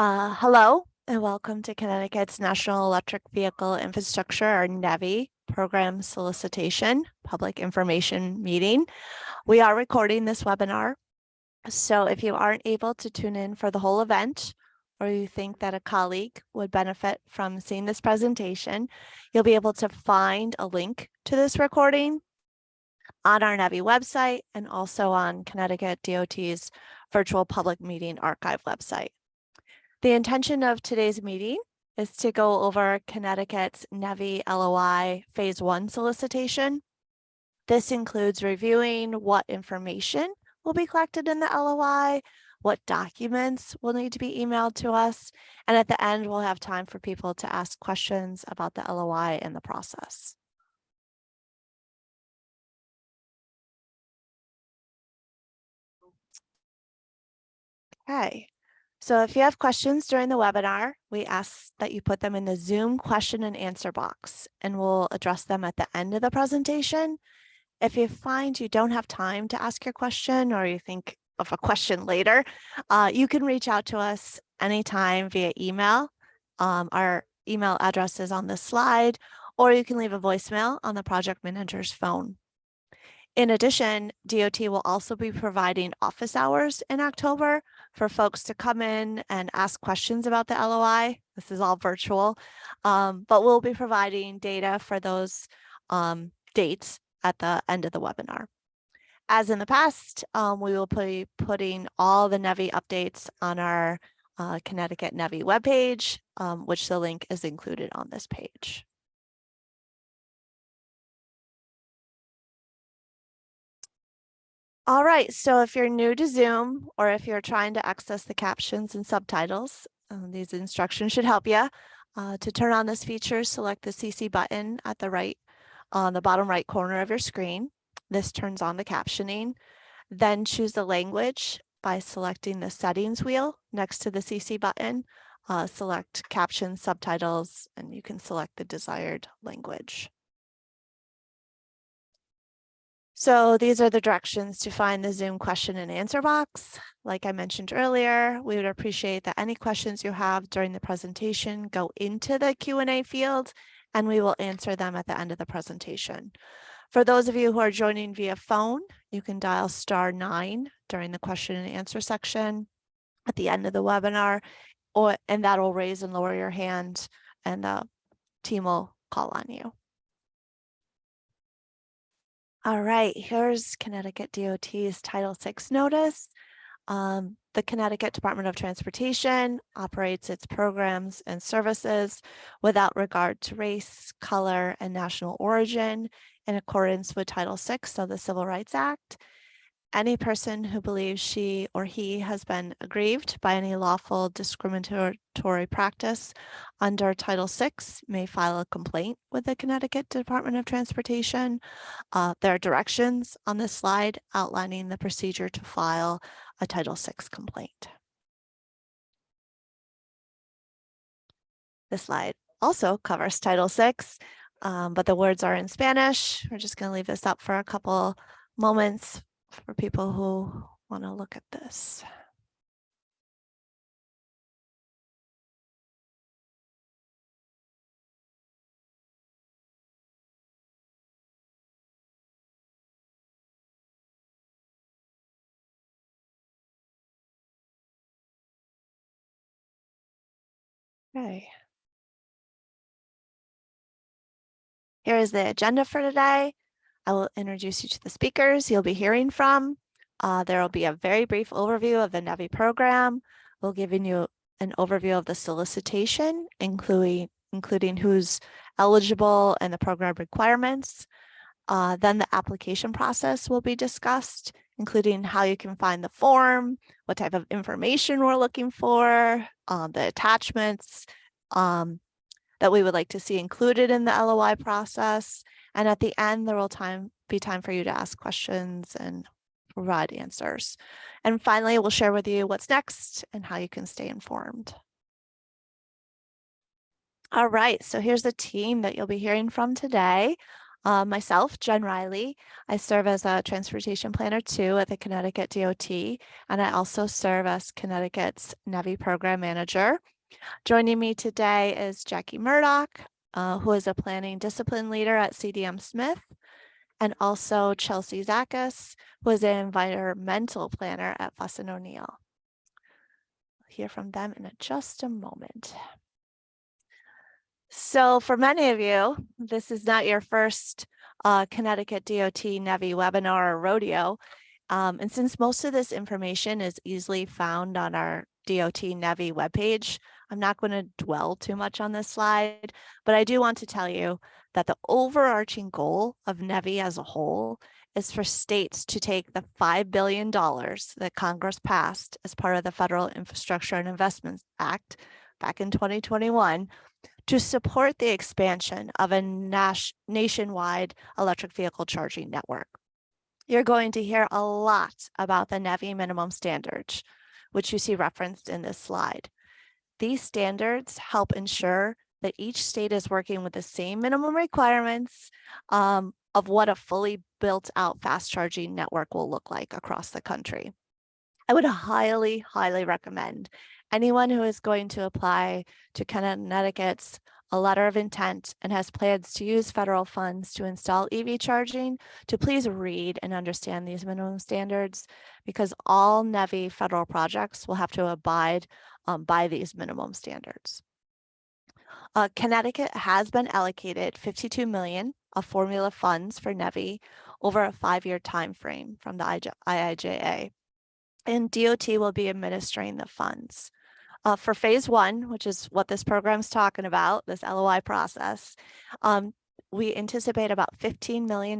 Hello and welcome to Connecticut's National Electric Vehicle Infrastructure, or NEVI, program solicitation public information meeting. We are recording this webinar, so if you aren't able to tune in for the whole event, or you think that a colleague would benefit from seeing this presentation, you'll be able to find a link to this recording on our NEVI website and also on Connecticut DOT's virtual public meeting archive website. The intention of today's meeting is to go over Connecticut's NEVI LOI Phase 1 solicitation. This includes reviewing what information will be collected in the LOI, what documents will need to be emailed to us, and at the end, we'll have time for people to ask questions about the LOI and the process. Okay. So if you have questions during the webinar, we ask that you put them in the Zoom question and answer box, and we'll address them at the end of the presentation. If you find you don't have time to ask your question, or you think of a question later, you can reach out to us anytime via email. Our email address is on this slide, or you can leave a voicemail on the project manager's phone. In addition, DOT will also be providing office hours in October for folks to come in and ask questions about the LOI. This is all virtual, but we'll be providing data for those dates at the end of the webinar. As in the past, we will be putting all the NEVI updates on our Connecticut NEVI webpage, which the link is included on this page. All right, so if you're new to Zoom, or if you're trying to access the captions and subtitles, these instructions should help you. To turn on this feature, select the CC button at the right, on the bottom right corner of your screen. This turns on the captioning. Then choose the language by selecting the settings wheel next to the CC button. Select captions, subtitles, and you can select the desired language. So these are the directions to find the Zoom question and answer box. Like I mentioned earlier, we would appreciate that any questions you have during the presentation go into the Q&A field, and we will answer them at the end of the presentation. For those of you who are joining via phone, you can dial *9 during the question and answer section at the end of the webinar, and that will raise and lower your hand, and the team will call on you. All right, here's Connecticut DOT's Title VI notice. The Connecticut Department of Transportation operates its programs and services without regard to race, color, and national origin in accordance with Title VI of the Civil Rights Act. Any person who believes she or he has been aggrieved by any lawful discriminatory practice under Title VI may file a complaint with the Connecticut Department of Transportation. There are directions on this slide outlining the procedure to file a Title VI complaint. This slide also covers Title VI, but the words are in Spanish. We're just going to leave this up for a couple moments for people who want to look at this. Okay. Here is the agenda for today. I will introduce you to the speakers you'll be hearing from. There will be a very brief overview of the NEVI program. We'll give you an overview of the solicitation, including who's eligible and the program requirements. Then the application process will be discussed, including how you can find the form, what type of information we're looking for, the attachments that we would like to see included in the LOI process. And at the end, there will be time for you to ask questions and provide answers. And finally, we'll share with you what's next and how you can stay informed. All right, so here's the team that you'll be hearing from today. Myself, Jen Riley, I serve as a transportation planner too at the Connecticut DOT, and I also serve as Connecticut's Nevi program manager. Joining me today is Jackie Murdoch, who is a planning discipline leader at CDM Smith, and also Chelsea Zakis, who is an environmental planner at Fuss and O'Neill. We'll hear from them in just a moment. So for many of you, this is not your first Connecticut DOT Nevi webinar or rodeo. And since most of this information is easily found on our DOT Nevi webpage, I'm not going to dwell too much on this slide, but I do want to tell you that the overarching goal of Nevi as a whole is for states to take the $5 billion that Congress passed as part of the Federal Infrastructure and Investments Act back in 2021 to support the expansion of a nationwide electric vehicle charging network. You're going to hear a lot about the Nevi minimum standards, which you see referenced in this slide. These standards help ensure that each state is working with the same minimum requirements of what a fully built out fast charging network will look like across the country. I would highly, highly recommend anyone who is going to apply to Connecticut's a letter of intent and has plans to use federal funds to install EV charging to please read and understand these minimum standards, because all Nevi federal projects will have to abide by these minimum standards. Connecticut has been allocated $52 million of formula funds for Nevi over a 5-year time frame from the IIJA. And DOT will be administering the funds. For phase 1, which is what this program's talking about, this LOI process, we anticipate about $15 million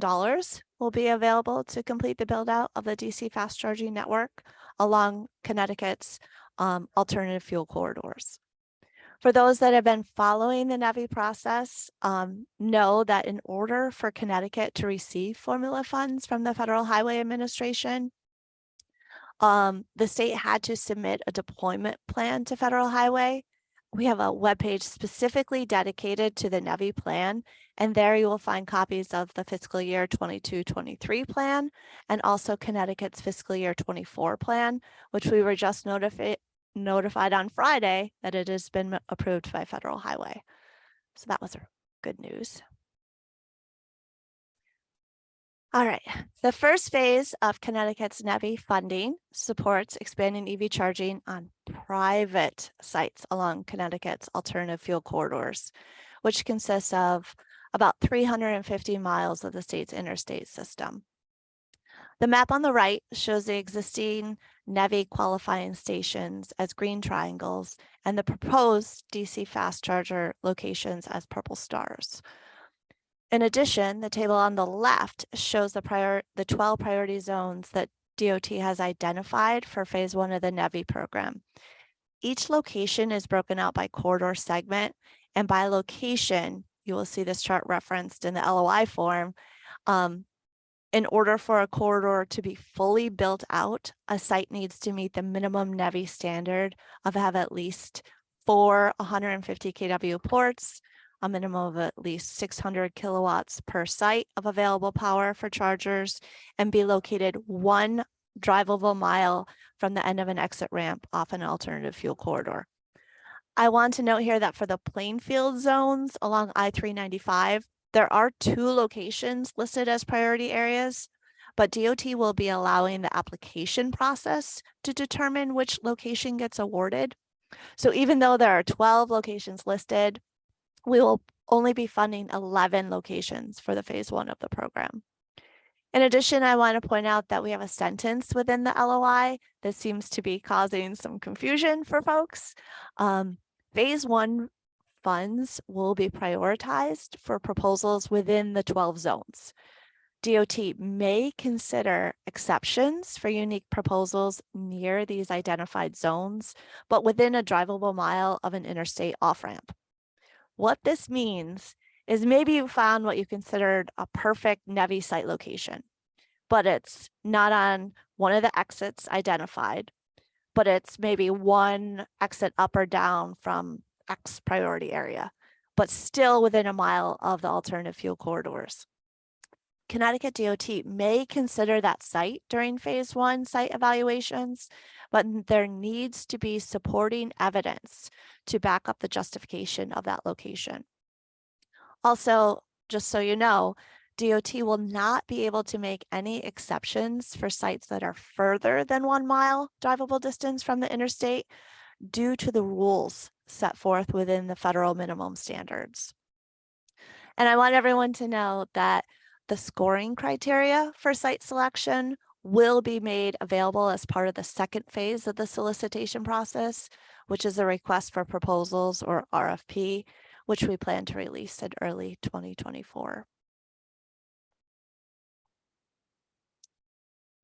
will be available to complete the build out of the DC fast charging network along Connecticut's alternative fuel corridors. For those that have been following the Nevi process, know that in order for Connecticut to receive formula funds from the Federal Highway Administration, the state had to submit a deployment plan to Federal Highway. We have a webpage specifically dedicated to the Nevi plan, and there you will find copies of the fiscal year 22-23 plan and also Connecticut's fiscal year 24 plan, which we were just notified on Friday that it has been approved by Federal Highway. So that was good news. All right, the first phase of Connecticut's Nevi funding supports expanding EV charging on private sites along Connecticut's alternative fuel corridors, which consists of about 350 miles of the state's interstate system. The map on the right shows the existing Nevi qualifying stations as green triangles and the proposed DC fast charger locations as purple stars. In addition, the table on the left shows the 12 priority zones that DOT has identified for phase 1 of the Nevi program. Each location is broken out by corridor segment, and by location, you will see this chart referenced in the LOI form. In order for a corridor to be fully built out, a site needs to meet the minimum Nevi standard of have at least 4 150 kW ports, a minimum of at least 600 kilowatts per site of available power for chargers, and be located 1 drivable mile from the end of an exit ramp off an alternative fuel corridor. I want to note here that for the Plainfield zones along I-395, there are 2 locations listed as priority areas, but DOT will be allowing the application process to determine which location gets awarded. So even though there are 12 locations listed, we will only be funding 11 locations for the phase 1 of the program. In addition, I want to point out that we have a sentence within the LOI that seems to be causing some confusion for folks. Phase 1 funds will be prioritized for proposals within the 12 zones. DOT may consider exceptions for unique proposals near these identified zones, but within a drivable mile of an interstate off-ramp. What this means is maybe you found what you considered a perfect Nevi site location, but it's not on one of the exits identified, but it's maybe 1 exit up or down from X priority area, but still within a mile of the alternative fuel corridors. Connecticut DOT may consider that site during phase 1 site evaluations, but there needs to be supporting evidence to back up the justification of that location. Also, just so you know, DOT will not be able to make any exceptions for sites that are further than 1 mile drivable distance from the interstate due to the rules set forth within the federal minimum standards. And I want everyone to know that the scoring criteria for site selection will be made available as part of the second phase of the solicitation process, which is a request for proposals, or RFP, which we plan to release in early 2024.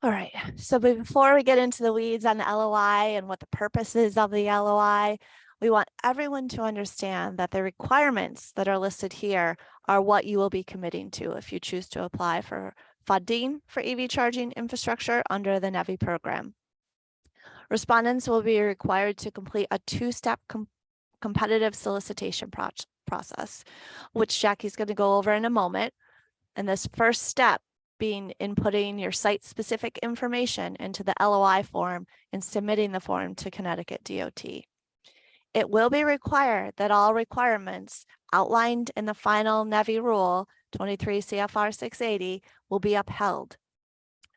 All right, so before we get into the weeds on the LOI and what the purpose is of the LOI, we want everyone to understand that the requirements that are listed here are what you will be committing to if you choose to apply for funding for EV charging infrastructure under the Nevi program. Respondents will be required to complete a 2-step competitive solicitation process, which Jackie's going to go over in a moment. And this first step being inputting your site-specific information into the LOI form and submitting the form to Connecticut DOT. It will be required that all requirements outlined in the final Nevi rule 23 CFR 680 will be upheld.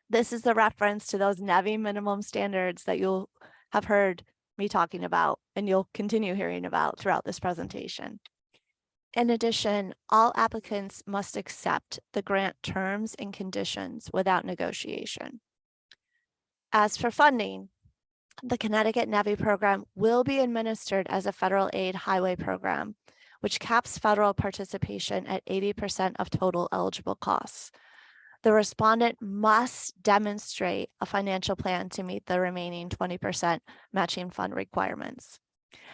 This is the reference to those Nevi minimum standards that you'll have heard me talking about and you'll continue hearing about throughout this presentation. In addition, all applicants must accept the grant terms and conditions without negotiation. As for funding, the Connecticut Nevi program will be administered as a federal aid highway program, which caps federal participation at 80% of total eligible costs. The respondent must demonstrate a financial plan to meet the remaining 20% matching fund requirements.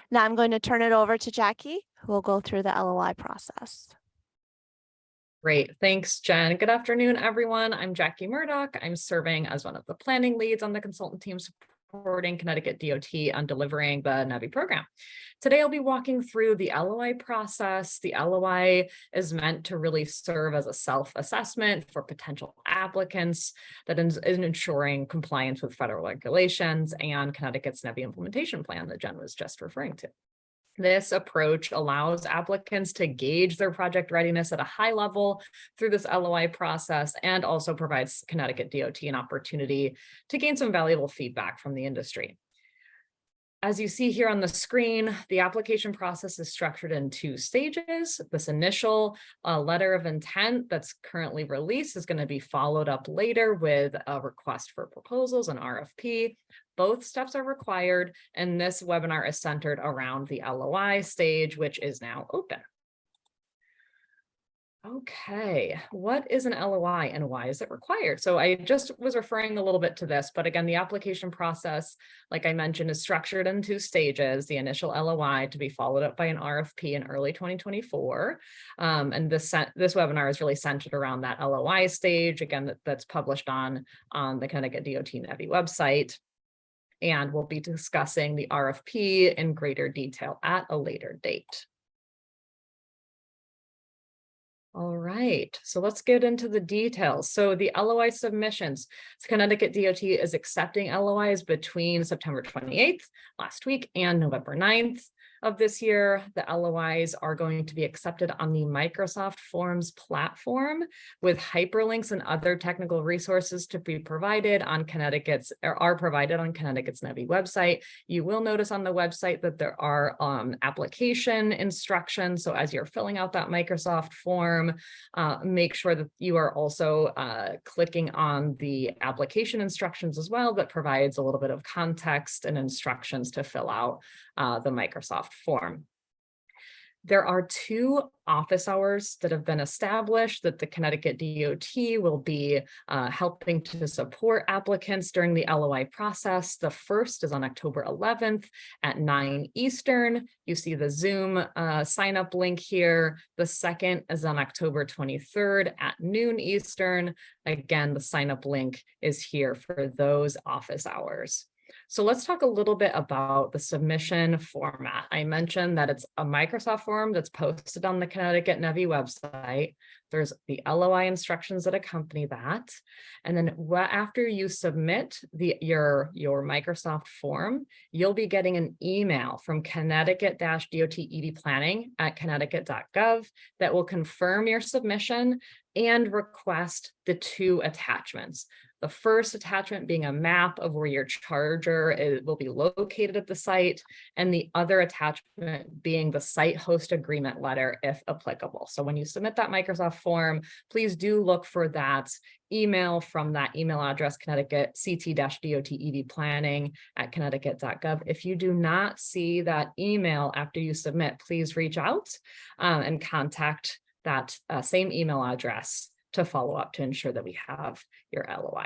Now I'm going to turn it over to Jackie, who will go through the LOI process. Great. Thanks, Jen. Good afternoon, everyone. I'm Jackie Murdoch. I'm serving as one of the planning leads on the consultant team supporting Connecticut DOT on delivering the Nevi program. Today, I'll be walking through the LOI process. The LOI is meant to really serve as a self-assessment for potential applicants that is ensuring compliance with federal regulations and Connecticut's Nevi implementation plan that Jen was just referring to. This approach allows applicants to gauge their project readiness at a high level through this LOI process and also provides Connecticut DOT an opportunity to gain some valuable feedback from the industry. As you see here on the screen, the application process is structured in 2 stages. This initial letter of intent that's currently released is going to be followed up later with a request for proposals, an RFP. Both steps are required, and this webinar is centered around the LOI stage, which is now open. Okay, what is an LOI and why is it required? So I just was referring a little bit to this, but again, the application process, like I mentioned, is structured in 2 stages, the initial LOI to be followed up by an RFP in early 2024. And this webinar is really centered around that LOI stage, again, that's published on the Connecticut DOT Nevi website. And we'll be discussing the RFP in greater detail at a later date. All right, so let's get into the details. So the LOI submissions, Connecticut DOT is accepting LOIs between September 28th, last week, and November 9th of this year. The LOIs are going to be accepted on the Microsoft Forms platform with hyperlinks and other technical resources to be provided on Connecticut's Nevi website. You will notice on the website that there are application instructions. So as you're filling out that Microsoft form, make sure that you are also clicking on the application instructions as well, that provides a little bit of context and instructions to fill out the Microsoft form. There are 2 office hours that have been established that the Connecticut DOT will be helping to support applicants during the LOI process. The first is on October 11th at 9 Eastern. You see the Zoom sign up link here. The second is on October 23rd at noon Eastern. Again, the sign up link is here for those office hours. So let's talk a little bit about the submission format. I mentioned that it's a Microsoft form that's posted on the Connecticut Nevi website. There's the LOI instructions that accompany that. And then after you submit your Microsoft form, you'll be getting an email from Connecticut-DOT ED Planning at connecticut.gov that will confirm your submission and request the 2 attachments. The first attachment being a map of where your charger will be located at the site, and the other attachment being the site host agreement letter, if applicable. So when you submit that Microsoft form, please do look for that email from that email address, Connecticut CT-DOT ED Planning at connecticut.gov. If you do not see that email after you submit, please reach out and contact that same email address to follow up to ensure that we have your LOI.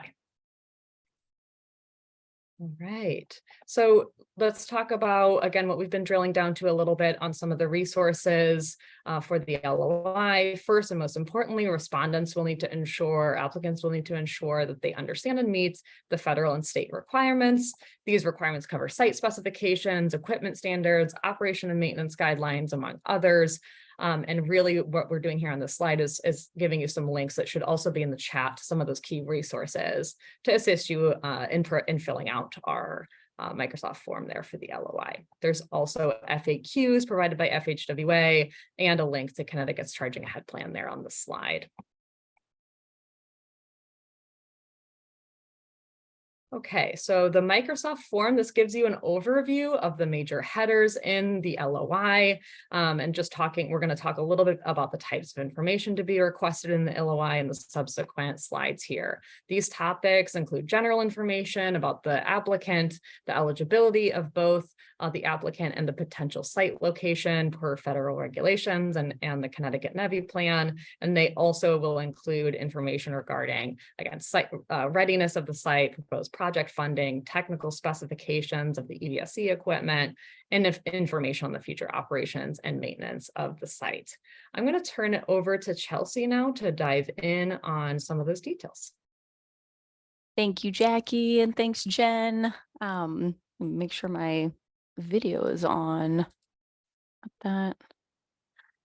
All right, so let's talk about, again, what we've been drilling down to a little bit on some of the resources for the LOI. First and most importantly, applicants will need to ensure that they understand and meet the federal and state requirements. These requirements cover site specifications, equipment standards, operation and maintenance guidelines, among others. And really what we're doing here on this slide is giving you some links that should also be in the chat, some of those key resources to assist you in filling out our Microsoft form there for the LOI. There's also FAQs provided by FHWA and a link to Connecticut's charging ahead plan there on the slide. Okay, so the Microsoft form, this gives you an overview of the major headers in the LOI. And we're going to talk a little bit about the types of information to be requested in the LOI and the subsequent slides here. These topics include general information about the applicant, the eligibility of both the applicant and the potential site location per federal regulations and the Connecticut Nevi plan. And they also will include information regarding, again, site readiness of the site, proposed project funding, technical specifications of the EDSC equipment, and information on the future operations and maintenance of the site. I'm going to turn it over to Chelsea now to dive in on some of those details. Thank you, Jackie, and thanks, Jen. Make sure my video is on. That.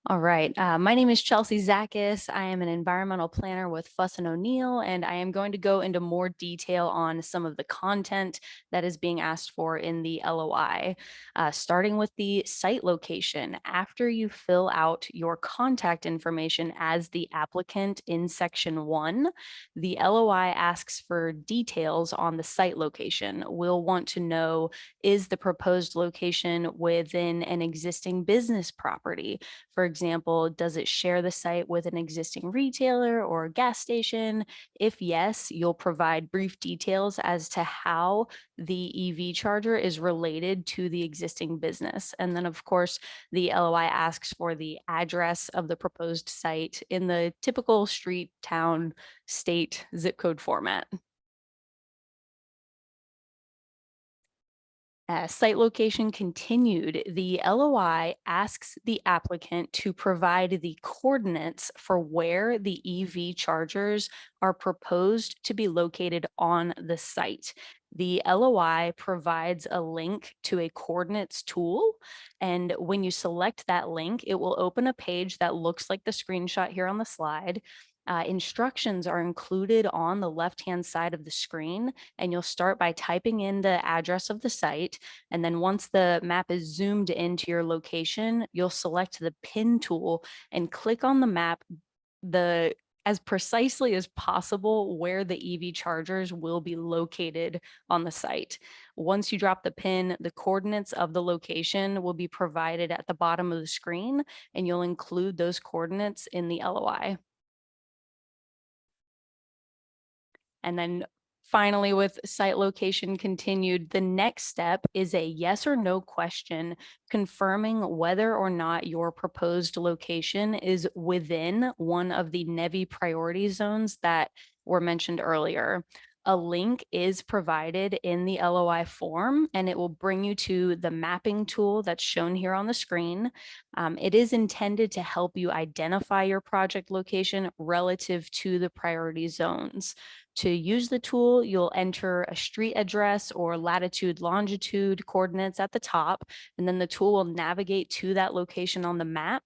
All right. My name is Chelsea Zakis. I am an environmental planner with Fuss & O'Neill, and I am going to go into more detail on some of the content that is being asked for in the LOI, starting with the site location. After you fill out your contact information as the applicant in Section 1, the LOI asks for details on the site location. We'll want to know, is the proposed location within an existing business property? For example, does it share the site with an existing retailer or gas station? If yes, you'll provide brief details as to how the EV charger is related to the existing business. And then, of course, the LOI asks for the address of the proposed site in the typical street, town, state, zip code format. Site location continued, the LOI asks the applicant to provide the coordinates for where the EV chargers are proposed to be located on the site. The LOI provides a link to a coordinates tool, and when you select that link, it will open a page that looks like the screenshot here on the slide. Instructions are included on the left-hand side of the screen, and you'll start by typing in the address of the site. And then once the map is zoomed into your location, you'll select the pin tool and click on the map as precisely as possible where the EV chargers will be located on the site. Once you drop the pin, the coordinates of the location will be provided at the bottom of the screen, and you'll include those coordinates in the LOI. And then finally, with site location continued, the next step is a yes or no question confirming whether or not your proposed location is within one of the Nevi priority zones that were mentioned earlier. a link is provided in the LOI form, and it will bring you to the mapping tool that's shown here on the screen. It is intended to help you identify your project location relative to the priority zones. To use the tool, you'll enter a street address or latitude, longitude coordinates at the top, and then the tool will navigate to that location on the map.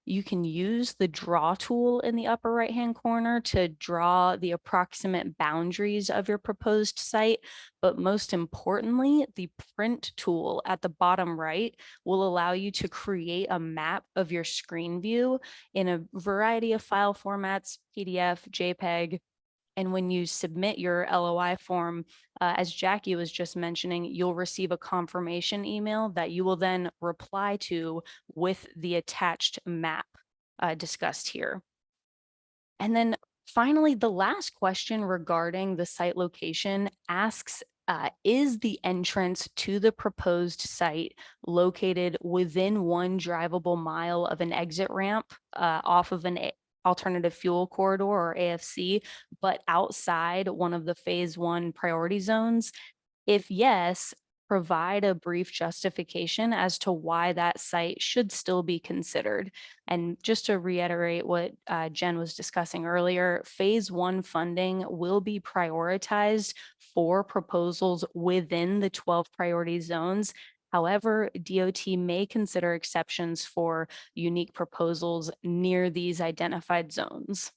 You can use the draw tool in the upper right-hand corner to draw the approximate boundaries of your proposed site. But most importantly, the print tool at the bottom right will allow you to create a map of your screen view in a variety of file formats, PDF, JPEG. And when you submit your LOI form, as Jackie was just mentioning, you'll receive a confirmation email that you will then reply to with the attached map discussed here. And then finally, the last question regarding the site location asks, is the entrance to the proposed site located within 1 drivable mile of an exit ramp off of an alternative fuel corridor or AFC, but outside one of the phase 1 priority zones? If yes, provide a brief justification as to why that site should still be considered. And just to reiterate what Jen was discussing earlier, phase 1 funding will be prioritized for proposals within the 12 priority zones. However, DOT may consider exceptions for unique proposals near these identified zones.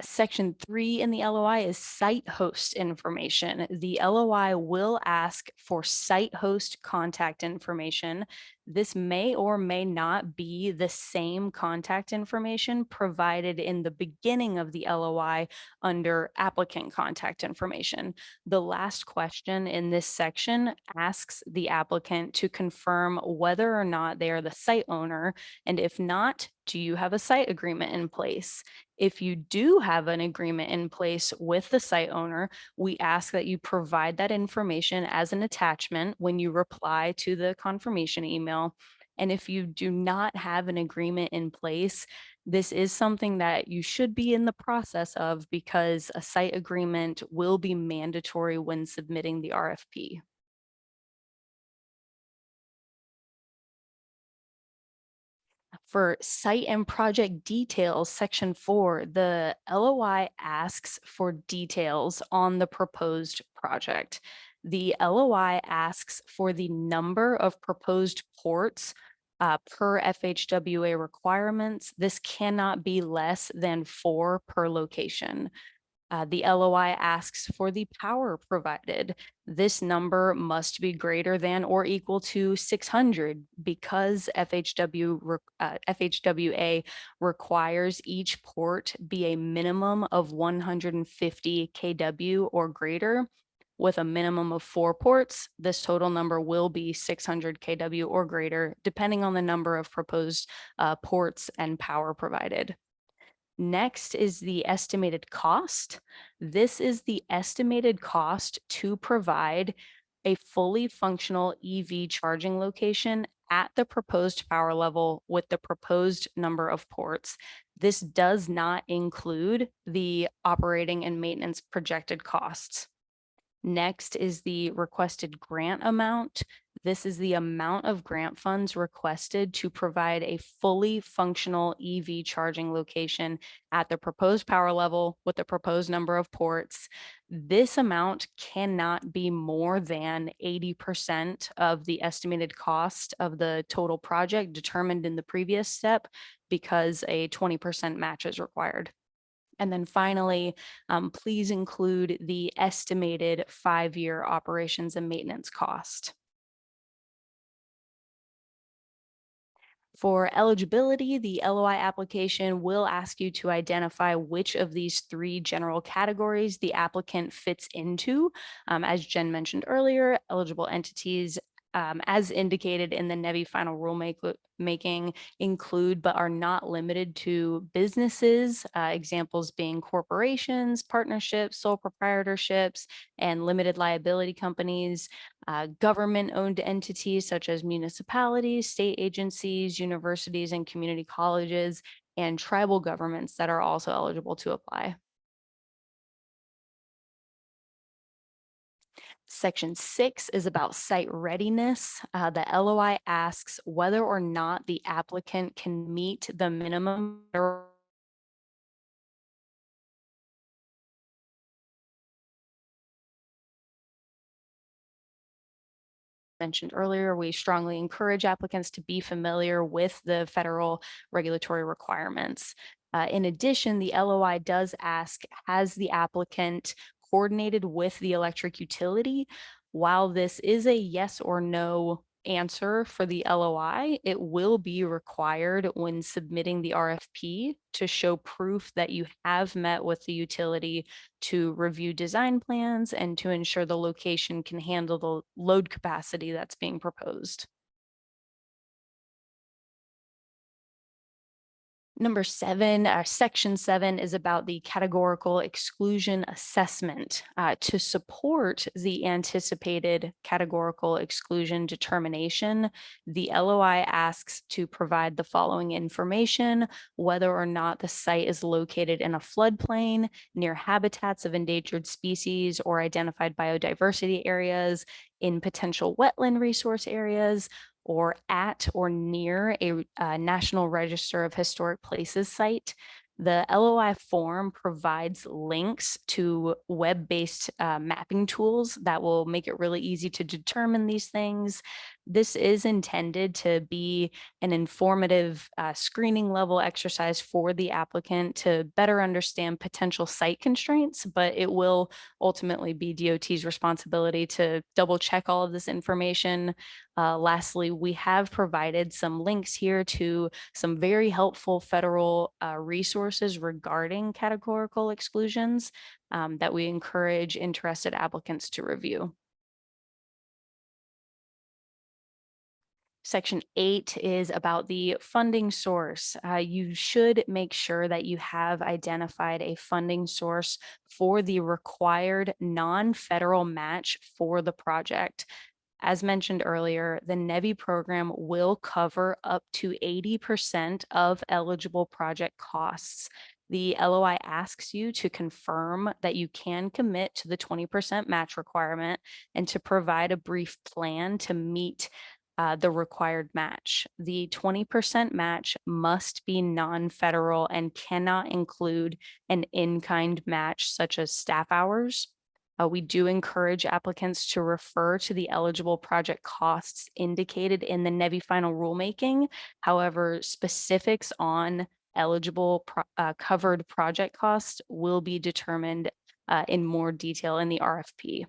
Section 3 in the LOI is site host information. The LOI will ask for site host contact information. This may or may not be the same contact information provided in the beginning of the LOI under applicant contact information. The last question in this section asks the applicant to confirm whether or not they are the site owner, and if not, do you have a site agreement in place? If you do have an agreement in place with the site owner, we ask that you provide that information as an attachment when you reply to the confirmation email. And if you do not have an agreement in place, this is something that you should be in the process of, because a site agreement will be mandatory when submitting the RFP. For site and project details, section 4, the LOI asks for details on the proposed project. The LOI asks for the number of proposed ports per FHWA requirements. This cannot be less than 4 per location. The LOI asks for the power provided. This number must be greater than or equal to 600 because FHWA requires each port be a minimum of 150 kW or greater. With a minimum of 4 ports, this total number will be 600 kW or greater, depending on the number of proposed ports and power provided. Next is the estimated cost. This is the estimated cost to provide a fully functional EV charging location at the proposed power level with the proposed number of ports. This does not include the operating and maintenance projected costs. Next is the requested grant amount. This is the amount of grant funds requested to provide a fully functional EV charging location at the proposed power level with the proposed number of ports. This amount cannot be more than 80% of the estimated cost of the total project determined in the previous step, because a 20% match is required. And then finally, please include the estimated 5-year operations and maintenance cost. For eligibility, the LOI application will ask you to identify which of these 3 general categories the applicant fits into. As Jen mentioned earlier, eligible entities, as indicated in the Nevi final rulemaking, include but are not limited to businesses, examples being corporations, partnerships, sole proprietorships, and limited liability companies, government-owned entities such as municipalities, state agencies, universities, and community colleges, and tribal governments that are also eligible to apply. Section 6 is about site readiness. The LOI asks whether or not the applicant can meet the minimum mentioned earlier. We strongly encourage applicants to be familiar with the federal regulatory requirements. In addition, the LOI does ask, has the applicant coordinated with the electric utility? While this is a yes or no answer for the LOI, it will be required when submitting the RFP to show proof that you have met with the utility to review design plans and to ensure the location can handle the load capacity that's being proposed. Number 7, section 7 is about the categorical exclusion assessment. To support the anticipated categorical exclusion determination, the LOI asks to provide the following information: whether or not the site is located in a floodplain, near habitats of endangered species or identified biodiversity areas, in potential wetland resource areas, or at or near a National Register of Historic Places site. The LOI form provides links to web-based mapping tools that will make it really easy to determine these things. This is intended to be an informative screening level exercise for the applicant to better understand potential site constraints, but it will ultimately be DOT's responsibility to double check all of this information. Lastly, we have provided some links here to some very helpful federal resources regarding categorical exclusions that we encourage interested applicants to review. Section 8 is about the funding source. You should make sure that you have identified a funding source for the required non-federal match for the project. As mentioned earlier, the Nevi program will cover up to 80% of eligible project costs. The LOI asks you to confirm that you can commit to the 20% match requirement and to provide a brief plan to meet the required match. The 20% match must be non-federal and cannot include an in-kind match such as staff hours. We do encourage applicants to refer to the eligible project costs indicated in the Nevi final rulemaking. However, specifics on eligible covered project costs will be determined in more detail in the RFP.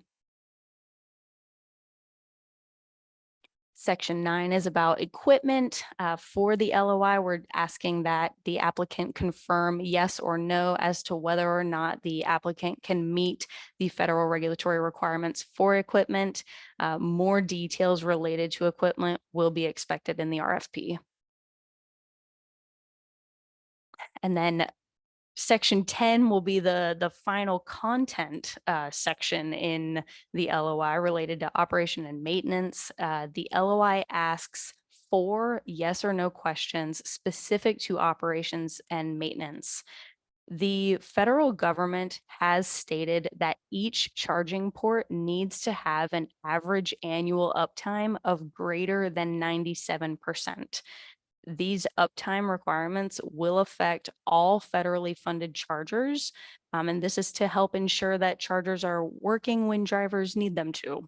Section 9 is about equipment. For the LOI, we're asking that the applicant confirm yes or no as to whether or not the applicant can meet the federal regulatory requirements for equipment. More details related to equipment will be expected in the RFP. And then Section 10 will be the final content section in the LOI related to operation and maintenance. The LOI asks 4 yes or no questions specific to operations and maintenance. The federal government has stated that each charging port needs to have an average annual uptime of greater than 97%. These uptime requirements will affect all federally funded chargers, and this is to help ensure that chargers are working when drivers need them to.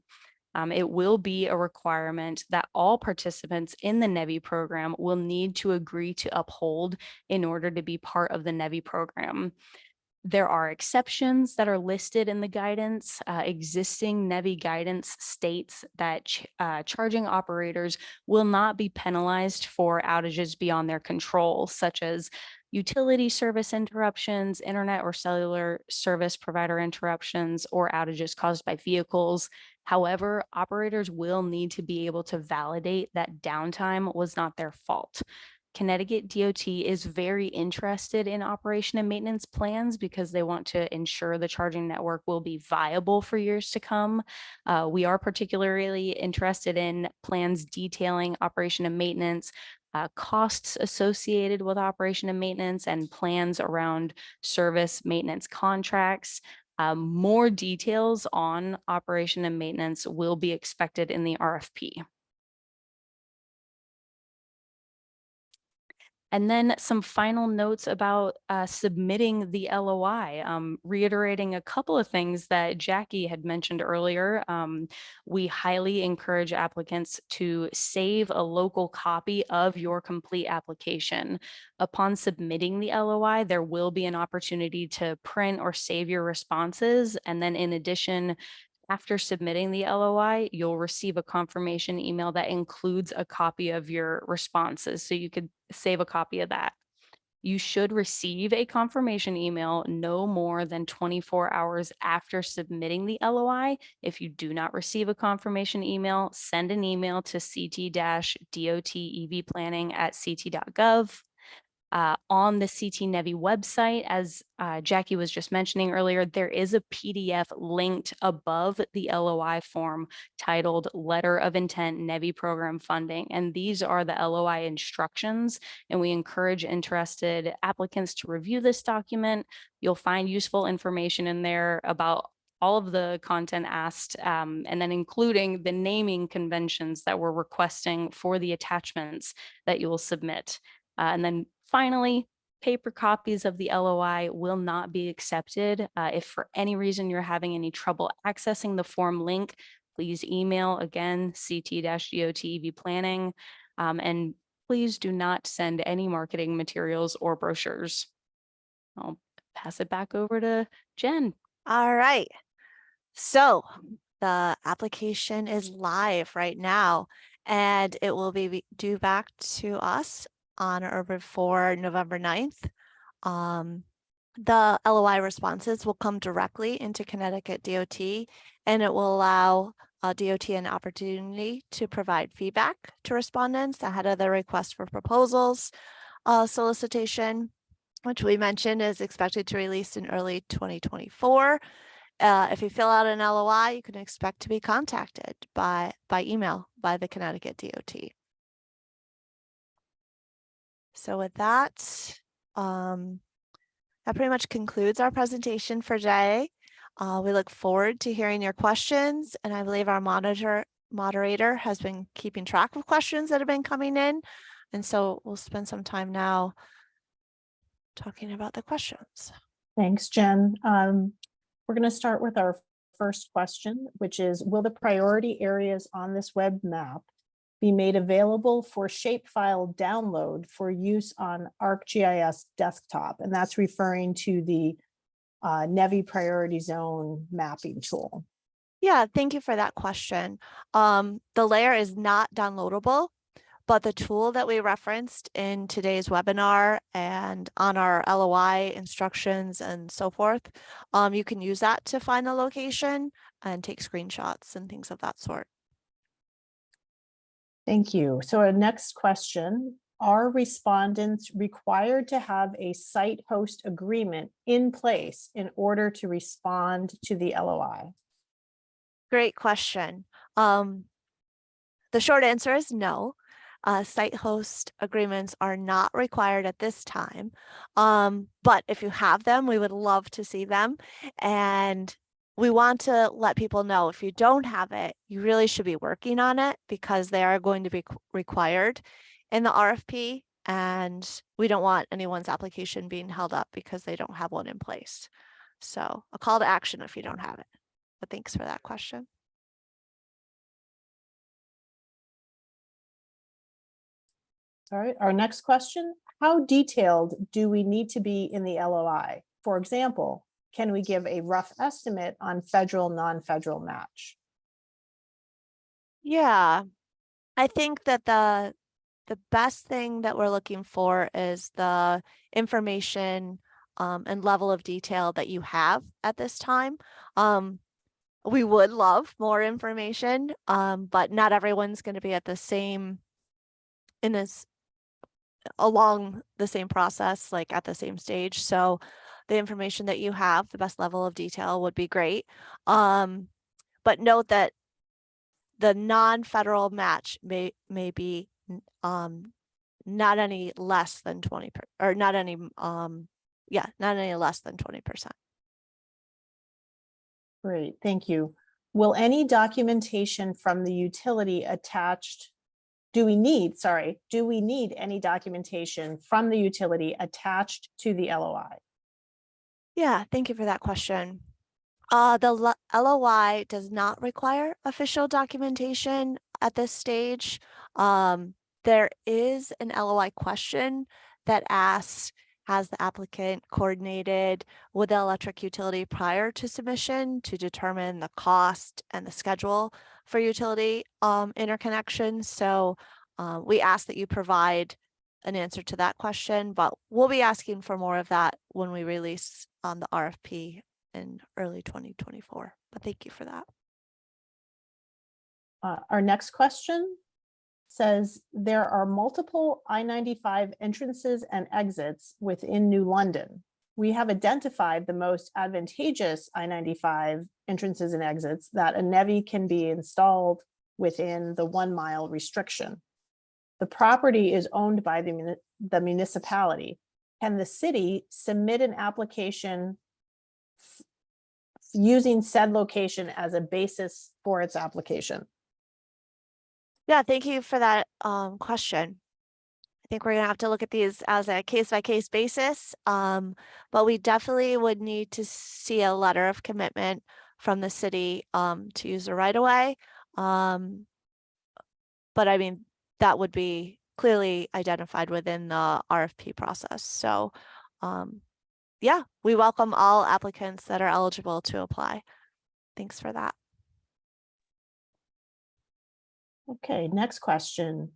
It will be a requirement that all participants in the Nevi program will need to agree to uphold in order to be part of the Nevi program. There are exceptions that are listed in the guidance. Existing Nevi guidance states that charging operators will not be penalized for outages beyond their control, such as utility service interruptions, internet or cellular service provider interruptions, or outages caused by vehicles. However, operators will need to be able to validate that downtime was not their fault. Connecticut DOT is very interested in operation and maintenance plans because they want to ensure the charging network will be viable for years to come. We are particularly interested in plans detailing operation and maintenance costs associated with operation and maintenance, and plans around service maintenance contracts. More details on operation and maintenance will be expected in the RFP. And then some final notes about submitting the LOI, reiterating a couple of things that Jackie had mentioned earlier. We highly encourage applicants to save a local copy of your complete application. Upon submitting the LOI, there will be an opportunity to print or save your responses. And then in addition, after submitting the LOI, you'll receive a confirmation email that includes a copy of your responses. So you could save a copy of that. You should receive a confirmation email no more than 24 hours after submitting the LOI. If you do not receive a confirmation email, send an email to ct-dot-evplanning@ct.gov. On the CT Nevi website, as Jackie was just mentioning earlier, there is a PDF linked above the LOI form titled Letter of Intent Nevi Program Funding. And these are the LOI instructions, and we encourage interested applicants to review this document. You'll find useful information in there about all of the content asked, and then including the naming conventions that we're requesting for the attachments that you will submit. And then finally, paper copies of the LOI will not be accepted. If for any reason you're having any trouble accessing the form link, please email again ct-dot-evplanning, and please do not send any marketing materials or brochures. I'll pass it back over to Jen. All right. So the application is live right now, and it will be due back to us on or before November 9th. The LOI responses will come directly into Connecticut DOT, and it will allow DOT an opportunity to provide feedback to respondents ahead of the request for proposals solicitation, which we mentioned is expected to release in early 2024. If you fill out an LOI, you can expect to be contacted by email by the Connecticut DOT. So with that, that pretty much concludes our presentation for today. We look forward to hearing your questions, and I believe our moderator has been keeping track of questions that have been coming in. And so we'll spend some time now talking about the questions. Thanks, Jen. We're going to start with our first question, which is, will the priority areas on this web map be made available for shapefile download for use on ArcGIS desktop? And that's referring to the Nevi priority zone mapping tool. Yeah, thank you for that question. The layer is not downloadable, but the tool that we referenced in today's webinar and on our LOI instructions and so forth, you can use that to find the location and take screenshots and things of that sort. Thank you. So our next question, are respondents required to have a site host agreement in place in order to respond to the LOI? Great question. The short answer is no. Site host agreements are not required at this time. But if you have them, we would love to see them. And we want to let people know if you don't have it, you really should be working on it, because they are going to be required in the RFP. And we don't want anyone's application being held up because they don't have one in place. So a call to action if you don't have it. But thanks for that question. All right, our next question, how detailed do we need to be in the LOI? For example, can we give a rough estimate on federal, non-federal match? Yeah, I think that the best thing that we're looking for is the information and level of detail that you have at this time. We would love more information, but not everyone's going to be at the same along the same process, like at the same stage. So the information that you have, the best level of detail would be great. But note that the non-federal match may be not any less than 20 or not any not any less than 20%. Great, thank you. Will any documentation from the utility attached, do we need any documentation from the utility attached to the LOI? Yeah, thank you for that question. The LOI does not require official documentation at this stage. There is an LOI question that asks, has the applicant coordinated with the electric utility prior to submission to determine the cost and the schedule for utility interconnection? So we ask that you provide an answer to that question, but we'll be asking for more of that when we release the RFP in early 2024, but thank you for that. Our next question says, there are multiple I-95 entrances and exits within New London. We have identified the most advantageous I-95 entrances and exits that a Nevi can be installed within the 1 mile restriction. The property is owned by the municipality. Can the city submit an application using said location as a basis for its application? Yeah, thank you for that question. I think we're gonna have to look at these as a case-by-case basis, but we definitely would need to see a letter of commitment from the city to use the right-of-way. But I mean, that would be clearly identified within the RFP process. So yeah, we welcome all applicants that are eligible to apply. Thanks for that. Okay, next question.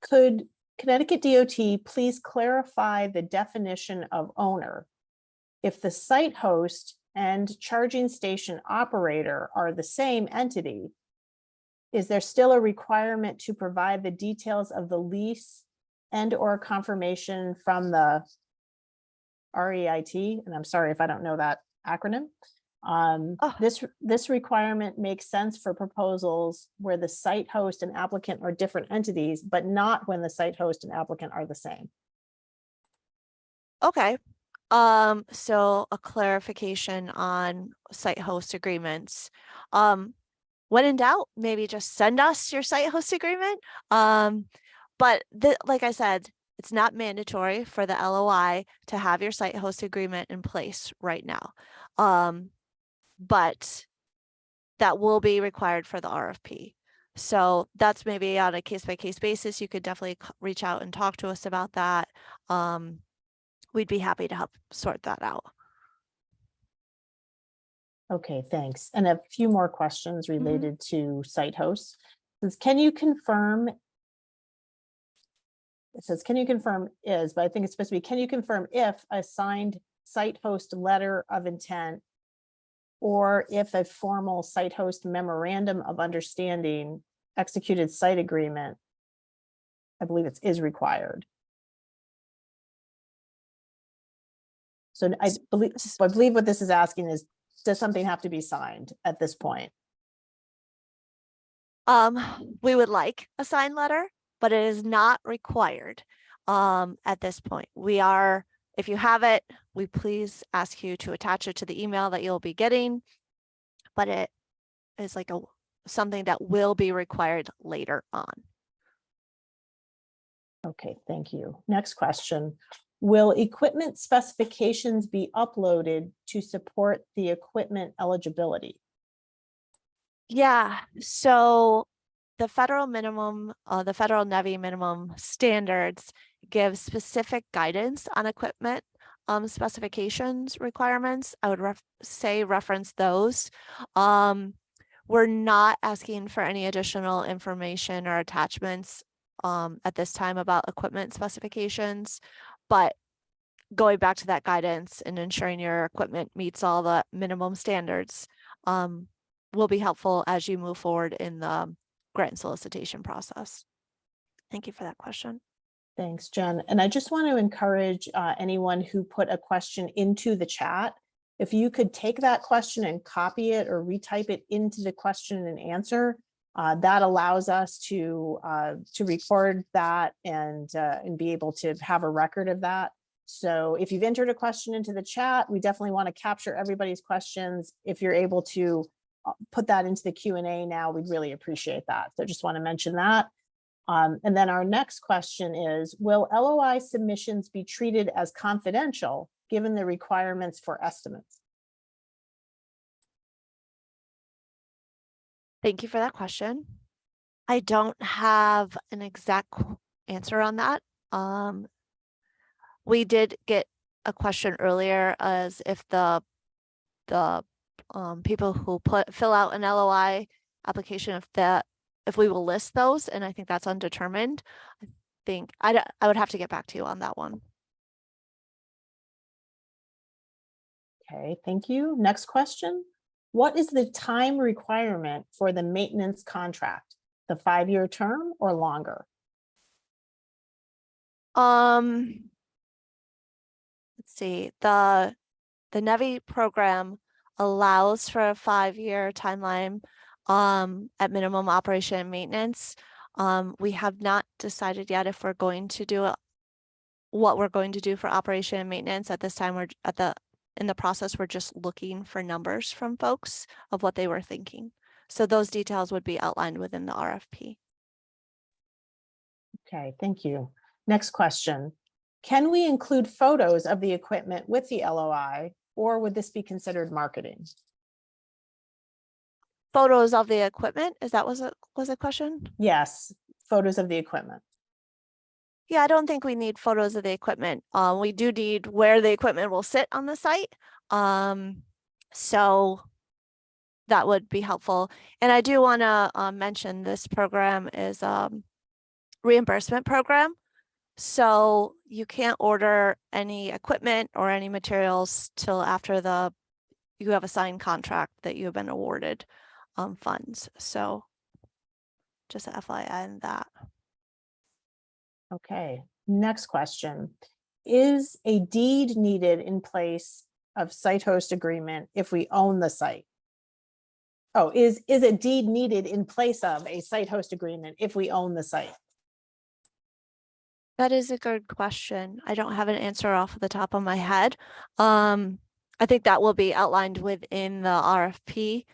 Could Connecticut DOT please clarify the definition of owner? If the site host and charging station operator are the same entity, is there still a requirement to provide the details of the lease and/or confirmation from the REIT? And I'm sorry if I don't know that acronym. This requirement makes sense for proposals where the site host and applicant are different entities, but not when the site host and applicant are the same. Okay. So a clarification on site host agreements. When in doubt, maybe just send us your site host agreement. But like I said, it's not mandatory for the LOI to have your site host agreement in place right now. But that will be required for the RFP. So that's maybe on a case-by-case basis. You could definitely reach out and talk to us about that. We'd be happy to help sort that out. Okay, thanks. And a few more questions related to site hosts. It says, can you confirm is, but I think it's supposed to be, can you confirm if a signed site host letter of intent or if a formal site host memorandum of understanding executed site agreement, I believe is required. So I believe what this is asking is, does something have to be signed at this point? We would like a signed letter, but it is not required at this point. If you have it, we please ask you to attach it to the email that you'll be getting, but it is like something that will be required later on. Okay, thank you. Next question. Will equipment specifications be uploaded to support the equipment eligibility? Yeah, so the federal Nevi minimum standards give specific guidance on equipment specifications requirements. I would reference those. We're not asking for any additional information or attachments at this time about equipment specifications, but going back to that guidance and ensuring your equipment meets all the minimum standards will be helpful as you move forward in the grant and solicitation process. Thank you for that question. Thanks, Jen. And I just want to encourage anyone who put a question into the chat, if you could take that question and copy it or retype it into the question and answer, That allows us to record that and be able to have a record of that. So if you've entered a question into the chat, we definitely want to capture everybody's questions. If you're able to put that into the Q&A now, we'd really appreciate that. So just want to mention that. And then our next question is, will LOI submissions be treated as confidential given the requirements for estimates? Thank you for that question. I don't have an exact answer on that. We did get a question earlier as if the people who fill out an LOI application, if we will list those, and I think that's undetermined. I think I would have to get back to you on that one. Okay, thank you. Next question. What is the time requirement for the maintenance contract? The 5-year term or longer? Let's see. The Nevi program allows for a 5-year timeline at minimum operation and maintenance. We have not decided yet if we're going to do what we're going to do for operation and maintenance. At this time, we're in the process, we're just looking for numbers from folks of what they were thinking. So those details would be outlined within the RFP. Okay, thank you. Next question. Can we include photos of the equipment with the LOI, or would this be considered marketing? Photos of the equipment, is that was a question? Yes, photos of the equipment. Yeah, I don't think we need photos of the equipment. We do need where the equipment will sit on the site. So that would be helpful. And I do want to mention this program is reimbursement program. So you can't order any equipment or any materials till after you have a signed contract that you have been awarded funds. So just a FYI on that. Okay, next question. Is a deed needed in place of site host agreement if we own the site? Oh, is a deed needed in place of a site host agreement if we own the site? That is a good question. I don't have an answer off the top of my head. I think that will be outlined within the RFP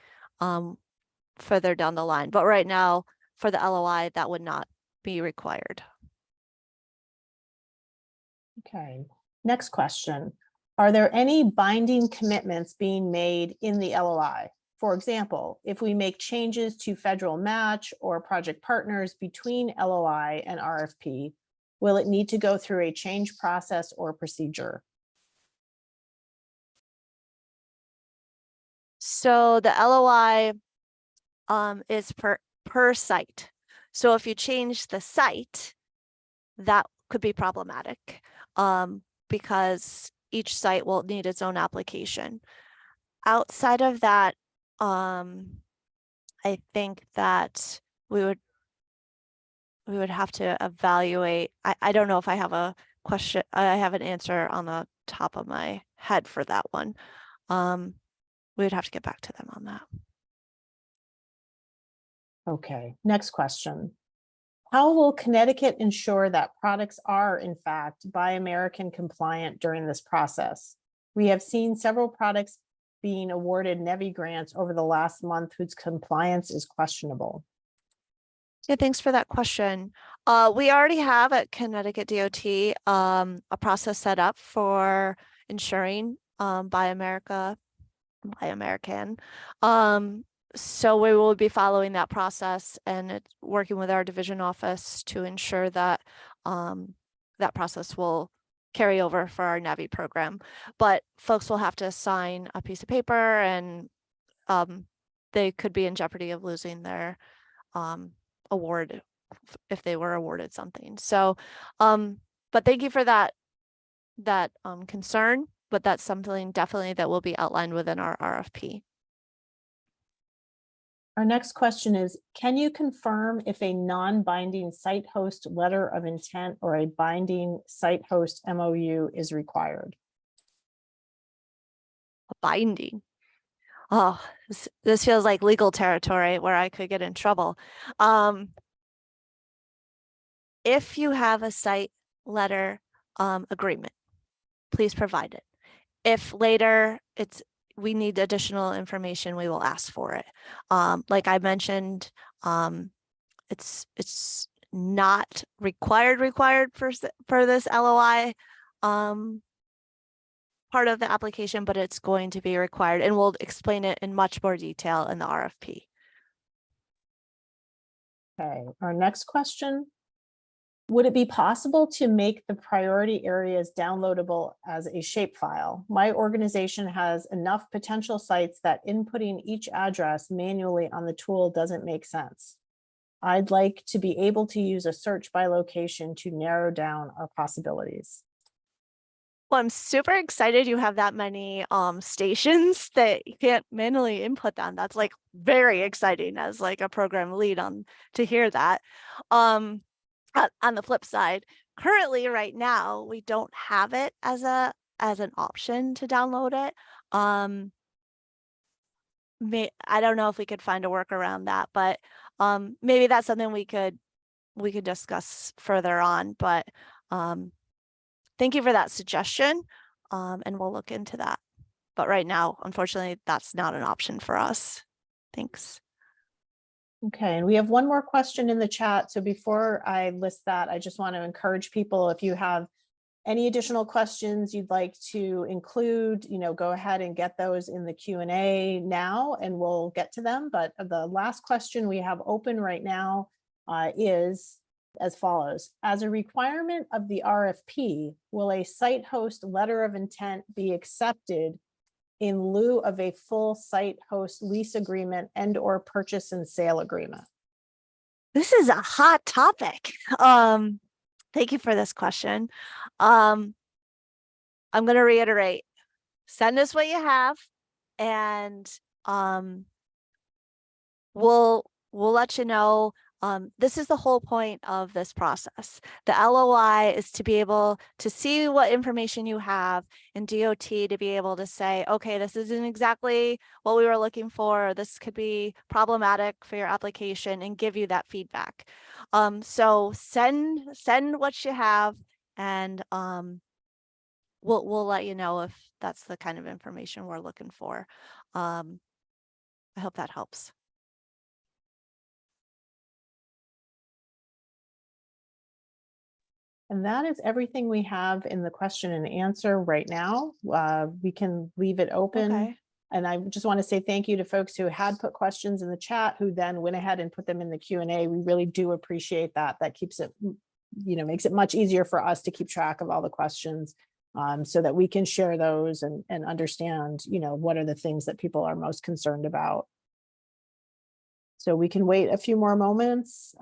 further down the line. But right now, for the LOI, that would not be required. Okay, next question. Are there any binding commitments being made in the LOI? For example, if we make changes to federal match or project partners between LOI and RFP, will it need to go through a change process or procedure? So the LOI is per site. So if you change the site, that could be problematic because each site will need its own application. Outside of that, I think that we would have to evaluate. I don't know if I have a question. I have an answer on the top of my head for that one. We would have to get back to them on that. Okay, next question. How will Connecticut ensure that products are in fact Buy American compliant during this process? We have seen several products being awarded Nevi grants over the last month whose compliance is questionable. Yeah, thanks for that question. We already have at Connecticut DOT a process set up for ensuring Buy American. So we will be following that process and it's working with our division office to ensure that that process will carry over for our Nevi program. But folks will have to sign a piece of paper and they could be in jeopardy of losing their award if they were awarded something. So, but thank you for that concern, but that's something definitely that will be outlined within our RFP. Our next question is, can you confirm if a non-binding site host letter of intent or a binding site host MOU is required? Binding. Oh, this feels like legal territory where I could get in trouble. If you have a site letter agreement, please provide it. If later we need additional information, we will ask for it. Like I mentioned, it's not required for this LOI part of the application, but it's going to be required, and we'll explain it in much more detail in the RFP. Okay, our next question. Would it be possible to make the priority areas downloadable as a shapefile? My organization has enough potential sites that inputting each address manually on the tool doesn't make sense. I'd like to be able to use a search by location to narrow down our possibilities. Well, I'm super excited you have that many stations that you can't manually input them. That's like very exciting as like a program lead to hear that. On the flip side, currently right now, we don't have it as an option to download it. I don't know if we could find a work around that, but maybe that's something we could discuss further on. But thank you for that suggestion, and we'll look into that. But right now, unfortunately, that's not an option for us. Thanks. Okay, and we have one more question in the chat. So before I list that, I just want to encourage people, if you have any additional questions you'd like to include, go ahead and get those in the Q&A now, and we'll get to them. But the last question we have open right now is as follows. As a requirement of the RFP, will a site host letter of intent be accepted in lieu of a full site host lease agreement and/or purchase and sale agreement? This is a hot topic. Thank you for this question. I'm going to reiterate, send us what you have, and we'll let you know. This is the whole point of this process. The LOI is to be able to see what information you have, and DOT to be able to say, okay, this isn't exactly what we were looking for, or this could be problematic for your application, and give you that feedback. So send what you have, and we'll let you know if that's the kind of information we're looking for. I hope that helps. And that is everything we have in the question and answer right now. We can leave it open. Okay. And I just want to say thank you to folks who had put questions in the chat, who then went ahead and put them in the Q&A. We really do appreciate that. That keeps it, makes it much easier for us to keep track of all the questions, so that we can share those and understand, what are the things that people are most concerned about. So we can wait a few more moments,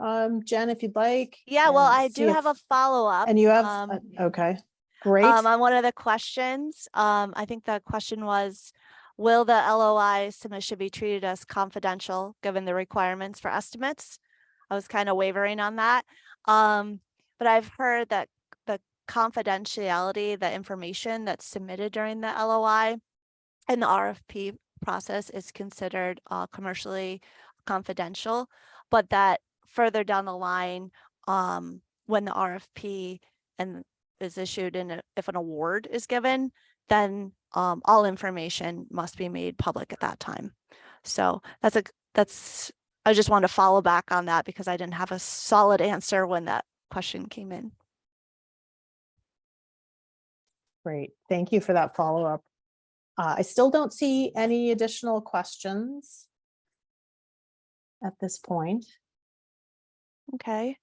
Jen, if you'd like. Yeah, well, and I see do if- have a follow-up. And you have, okay, great. On one of the questions, I think the question was, will the LOI submission be treated as confidential given the requirements for estimates? I was kind of wavering on that. But I've heard that the confidentiality, the information that's submitted during the LOI and the RFP process is considered commercially confidential, but that further down the line, when the RFP is issued and if an award is given, then all information must be made public at that time. So I just want to follow back on that because I didn't have a solid answer when that question came in. Great, thank you for that follow-up. I still don't see any additional questions at this point. Okay,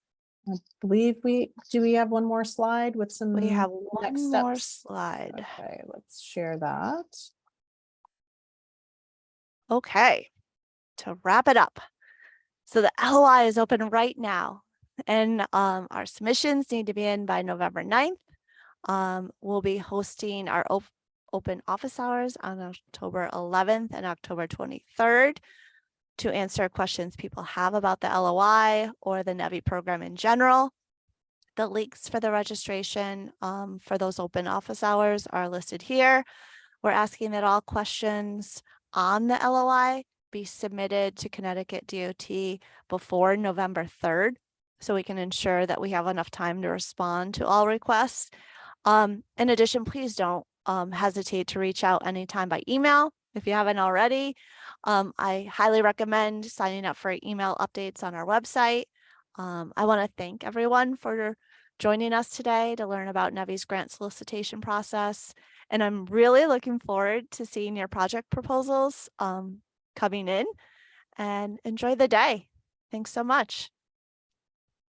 I believe we have one more slide with some we have next one more steps. slide. Okay, let's share that. Okay, to wrap it up. So the LOI is open right now, and our submissions need to be in by November 9th. We'll be hosting our open office hours on October 11th and October 23rd to answer questions people have about the LOI or the Nevi program in general. The links for the registration for those open office hours are listed here. We're asking that all questions on the LOI be submitted to Connecticut DOT before November 3rd, so we can ensure that we have enough time to respond to all requests. In addition, please don't hesitate to reach out anytime by email if you haven't already. I highly recommend signing up for email updates on our website. I want to thank everyone for joining us today to learn about Nevi's grant solicitation process. And I'm really looking forward to seeing your project proposals coming in, and enjoy the day. Thanks so much.